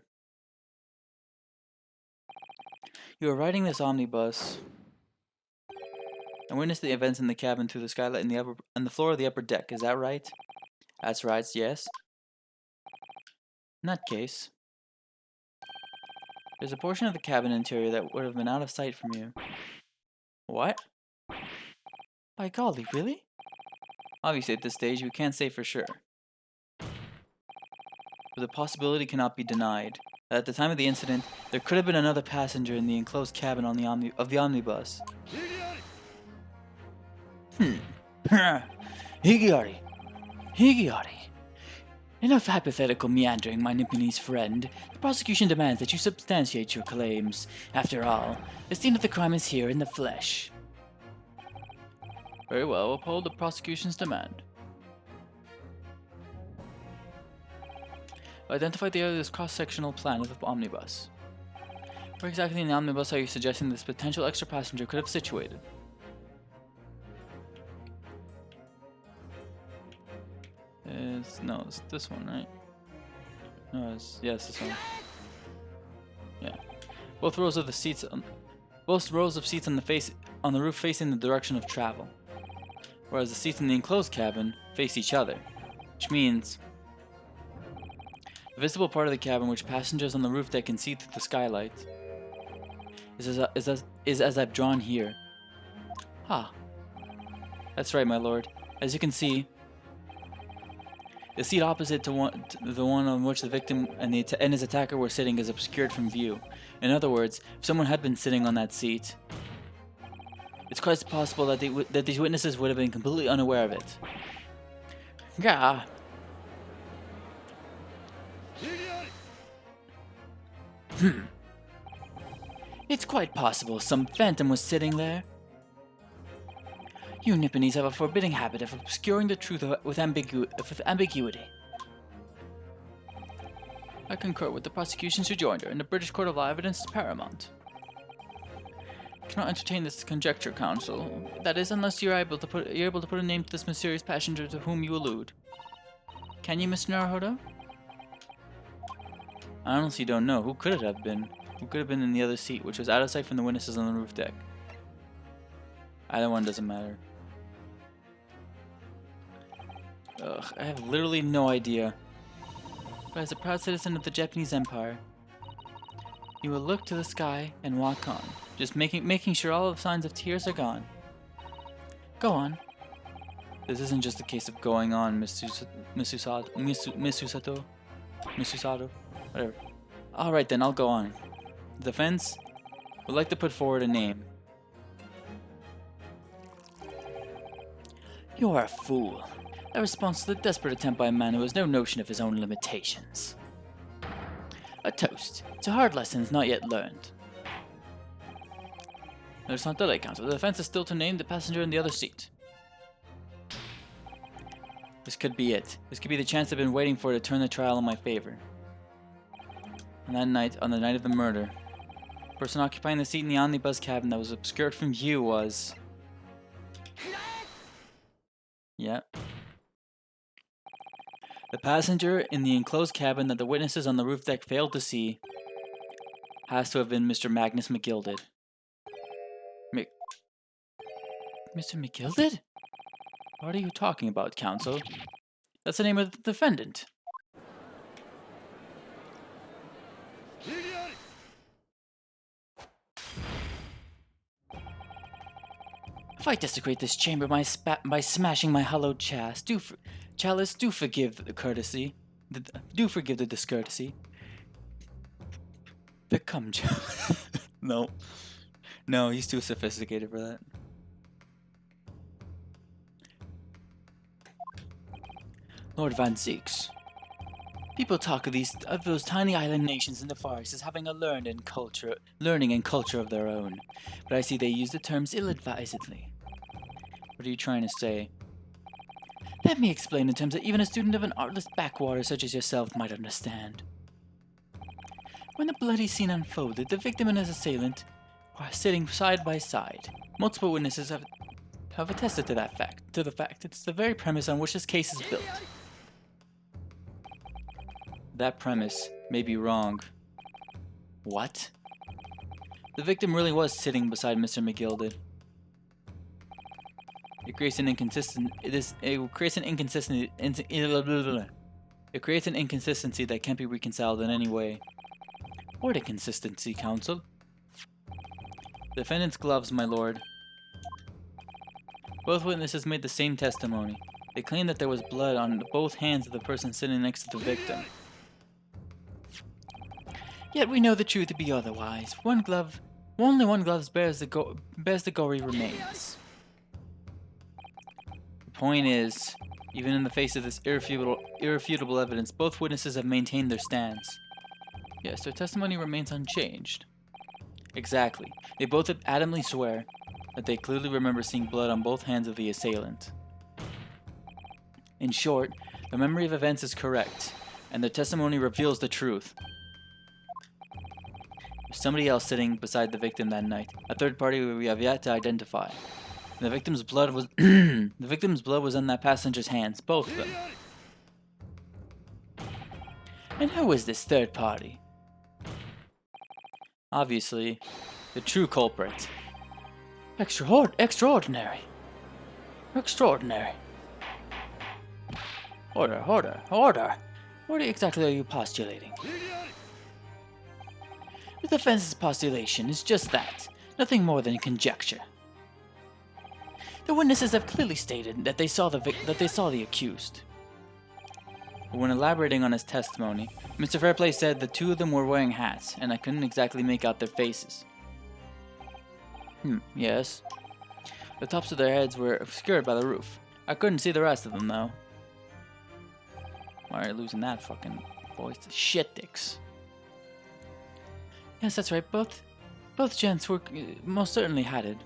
You were riding this omnibus and witnessed the events in the cabin through the skylight in the floor of the upper deck. Is that right? That's right, yes. In that case, there's a portion of the cabin interior that would have been out of sight from you. What? By golly, really? Obviously, at this stage, we can't say for sure. But the possibility cannot be denied that at the time of the incident, there could have been another passenger in the enclosed cabin on the omnibus. Higiari. Higiari. Enough hypothetical meandering, my Nipponese friend. The prosecution demands that you substantiate your claims. After all, the scene of the crime is here in the flesh. Very well, uphold the prosecution's demand. Identify the earliest cross-sectional plan of the omnibus. Where exactly in the omnibus are you suggesting this potential extra passenger could have situated? It's this one, right? No, it's this one. Yeah. Both rows of seats on the roof facing the direction of travel, whereas the seats in the enclosed cabin face each other, which means the visible part of the cabin which passengers on the roof deck can see through the skylight is as I've drawn here. Ah, that's right, my lord. As you can see, the seat opposite to the one on which the victim and his attacker were sitting is obscured from view. In other words, if someone had been sitting on that seat, it's quite possible that these witnesses would have been completely unaware of it. Yeah. It's quite possible some phantom was sitting there. You Nipponese have a forbidding habit of obscuring the truth with ambiguity. I concur with the prosecution's rejoinder. In the British Court of Law, evidence is paramount. I cannot entertain this conjecture, counsel. That is, unless you're able to put a name to this mysterious passenger to whom you allude. Can you, Mr. Naruhodo? I honestly don't know. Who could it have been? Who could have been in the other seat, which was out of sight from the witnesses on the roof deck? Either one doesn't matter. Ugh, I have literally no idea. But as a proud citizen of the Japanese Empire, you will look to the sky and walk on, just making sure all of the signs of tears are gone. Go on. This isn't just a case of going on, Misusado, whatever. Alright then, I'll go on. The defense would like to put forward a name. You are a fool. A response to the desperate attempt by a man who has no notion of his own limitations. A toast to hard lessons not yet learned. There's not delay, counsel. The defense is still to name the passenger in the other seat. This could be it. This could be the chance I've been waiting for to turn the trial in my favor. On that night, on the night of the murder, the person occupying the seat in the omnibus cabin that was obscured from view was... Yep. The passenger in the enclosed cabin that the witnesses on the roof deck failed to see has to have been Mr. Magnus McGilded. Mr. McGilded? What are you talking about, counsel? That's the name of the defendant. If I desecrate this chamber by smashing my hallowed chalice, do forgive the courtesy. Do forgive the discourtesy. Become chalice. No, he's too sophisticated for that. Lord Van Zeeks. People talk of those tiny island nations in the forest as having a learning and culture of their own, but I see they use the terms ill-advisedly. What are you trying to say? Let me explain in terms that even a student of an artless backwater such as yourself might understand. When the bloody scene unfolded, the victim and his assailant were sitting side by side. Multiple witnesses have attested to the fact. It's the very premise on which this case is built. That premise may be wrong. What? The victim really was sitting beside Mr. McGilded. It creates an inconsistency that can't be reconciled in any way. What inconsistency, counsel? Defendant's gloves, my lord. Both witnesses made the same testimony. They claimed that there was blood on both hands of the person sitting next to the victim. Yet we know the truth to be otherwise. Only one glove bears the gory remains. The point is, even in the face of this irrefutable evidence, both witnesses have maintained their stance. Yes, their testimony remains unchanged. Exactly. They both adamantly swear that they clearly remember seeing blood on both hands of the assailant. In short, their memory of events is correct, and their testimony reveals the truth. There's somebody else sitting beside the victim that night, a third party we have yet to identify. The victim's blood was on that passenger's hands, both of them. And who is this third party? Obviously, the true culprit. Extraordinary. Order. What exactly are you postulating? The defense's postulation is just that, nothing more than conjecture. The witnesses have clearly stated that they saw the accused. But when elaborating on his testimony, Mr. Foulplay said the two of them were wearing hats, and I couldn't exactly make out their faces. Yes. The tops of their heads were obscured by the roof. I couldn't see the rest of them, though. Why are you losing that fucking voice? Shit dicks. Yes, that's right. Both gents were most certainly hatted.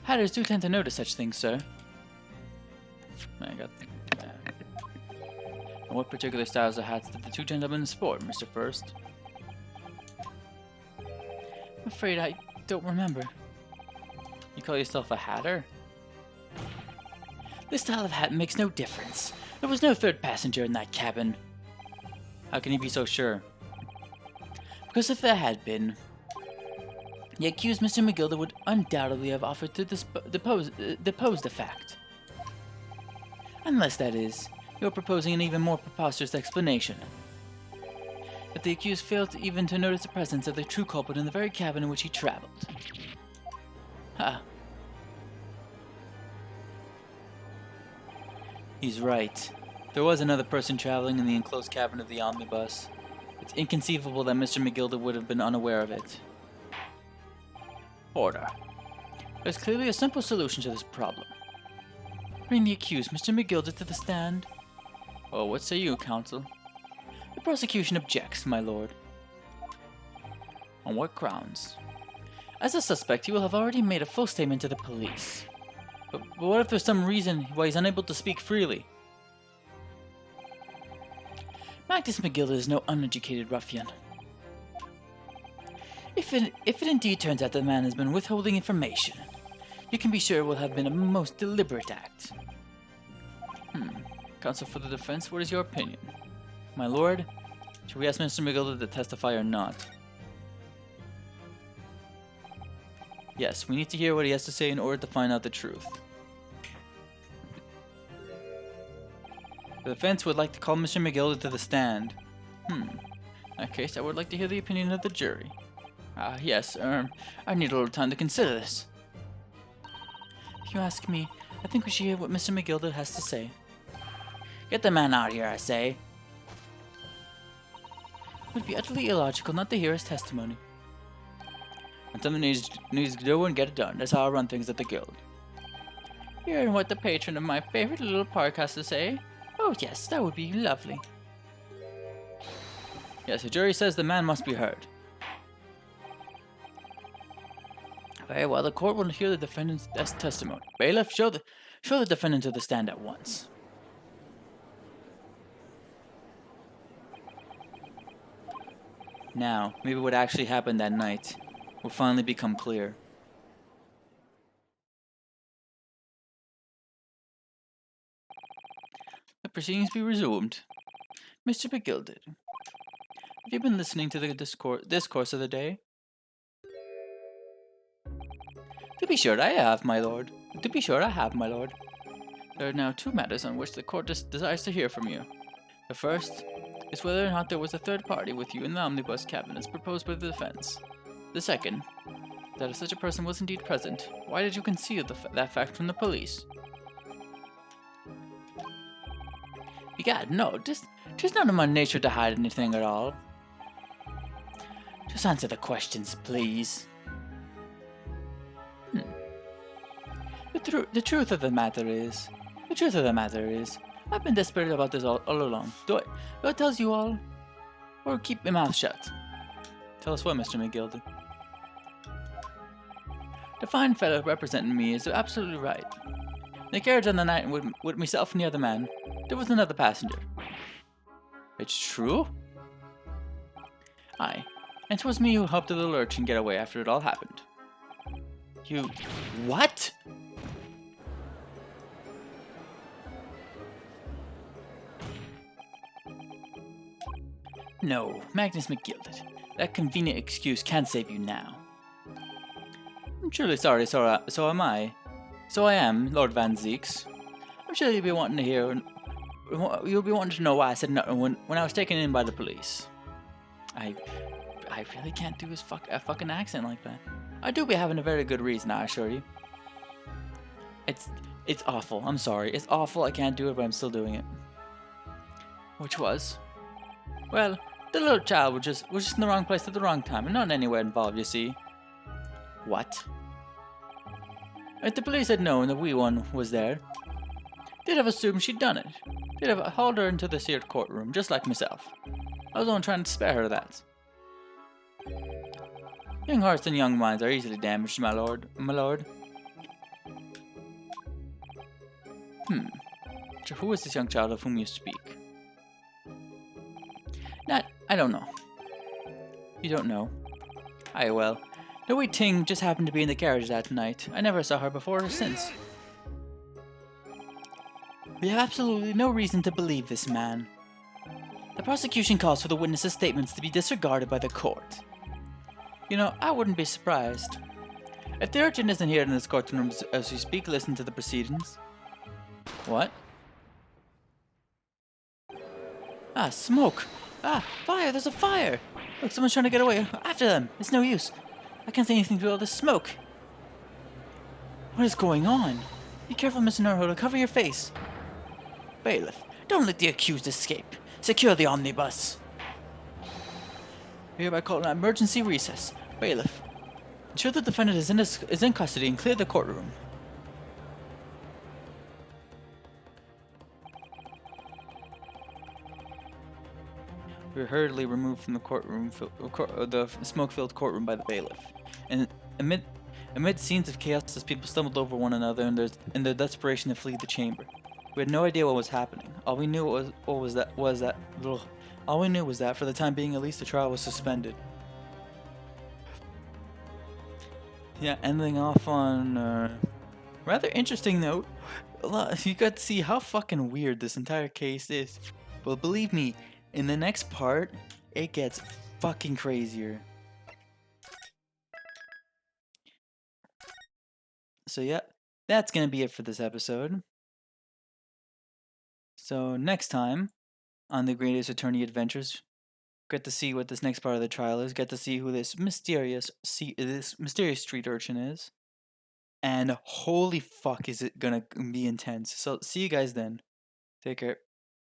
Hatters do tend to notice such things, sir. I got And what particular styles of hats did the two gentlemen sport, Mr. First? I'm afraid I don't remember. You call yourself a hatter? This style of hat makes no difference. There was no third passenger in that cabin. How can you be so sure? Because if there had been, the accused Mr. McGilder would undoubtedly have offered to depose the fact. Unless, that is, you're proposing an even more preposterous explanation. That the accused failed even to notice the presence of the true culprit in the very cabin in which he traveled. Ha. He's right. There was another person traveling in the enclosed cabin of the omnibus. It's inconceivable that Mr. McGilder would have been unaware of it. Order. There's clearly a simple solution to this problem. Bring the accused, Mr. McGilder, to the stand. Oh, what say you, counsel? The prosecution objects, my lord. On what grounds? As a suspect, he will have already made a full statement to the police. But what if there's some reason why he's unable to speak freely? Magnus McGilder is no uneducated ruffian. If it indeed turns out the man has been withholding information, you can be sure it will have been a most deliberate act. Counsel for the defense, what is your opinion? My lord, should we ask Mr. McGilder to testify or not? Yes, we need to hear what he has to say in order to find out the truth. The defense would like to call Mr. McGilder to the stand. In that case, I would like to hear the opinion of the jury. Yes, I need a little time to consider this. If you ask me, I think we should hear what Mr. McGilder has to say. Get the man out here, I say. It would be utterly illogical not to hear his testimony. When something needs to do and get it done, that's how I run things at the guild. Hearing what the patron of my favorite little park has to say? Oh yes, that would be lovely. Yes, the jury says the man must be heard. Very well, the court will hear the defendant's testimony. Bailiff, show the defendant to the stand at once. Now, maybe what actually happened that night will finally become clear. The proceedings be resumed. Mr. McGilded, have you been listening to the discourse of the day? To be sure I have, my lord. To be sure I have, my lord. There are now two matters on which the court desires to hear from you. The first is whether or not there was a third party with you in the omnibus cabin as proposed by the defense. The second, that if such a person was indeed present, why did you conceal that fact from the police? Begad, no, just not in my nature to hide anything at all. Just answer the questions, please. The truth of the matter is, I've been desperate about this all along. Do I tell you all, or keep my mouth shut? Tell us what, Mr. McGilded. The fine fellow representing me is absolutely right. In the carriage on the night with myself and the other man, there was another passenger. It's true? Aye, and 'twas me who helped the little urchin get away after it all happened. You... what? No, Magnus McGilded. That convenient excuse can't save you now. I'm truly sorry, so am I. So I am, Lord Van Zeeks. I'm sure you'll be wanting to hear... You'll be wanting to know why I said nothing when I was taken in by the police. I really can't do a fucking accent like that. I do be having a very good reason, I assure you. It's awful. I'm sorry. It's awful. I can't do it, but I'm still doing it. Which was... well, the little child was just in the wrong place at the wrong time, and not anywhere involved, you see. What? If the police had known the wee one was there, they'd have assumed she'd done it. They'd have hauled her into the seared courtroom, just like myself. I was only trying to spare her that. Young hearts and young minds are easily damaged, my lord. So who is this young child of whom you speak? I don't know. You don't know? Aye, well. The wee ting just happened to be in the carriage that night. I never saw her before or since. We have absolutely no reason to believe this man. The prosecution calls for the witness's statements to be disregarded by the court. You know, I wouldn't be surprised. If the urchin isn't here in this courtroom as we speak, listen to the proceedings. What? Ah, smoke! Ah, fire! There's a fire! Look, someone's trying to get away. After them! It's no use. I can't see anything through all this smoke. What is going on? Be careful, Mr. Norhoda. Cover your face. Bailiff, don't let the accused escape. Secure the omnibus. We hereby call an emergency recess. Bailiff, ensure the defendant is in custody and clear the courtroom. We were hurriedly removed from the courtroom, the smoke-filled courtroom by the bailiff, and amid scenes of chaos as people stumbled over one another in their desperation to flee the chamber. We had no idea what was happening. All we knew was that for the time being, at least, the trial was suspended. Yeah, ending off on a rather interesting note. You got to see how fucking weird this entire case is. But believe me, in the next part, it gets fucking crazier. So yeah, that's gonna be it for this episode. So next time on the Greatest Attorney Adventures, get to see what this next part of the trial is. Get to see who this mysterious street urchin is. And holy fuck, is it gonna be intense. So see you guys then. Take care.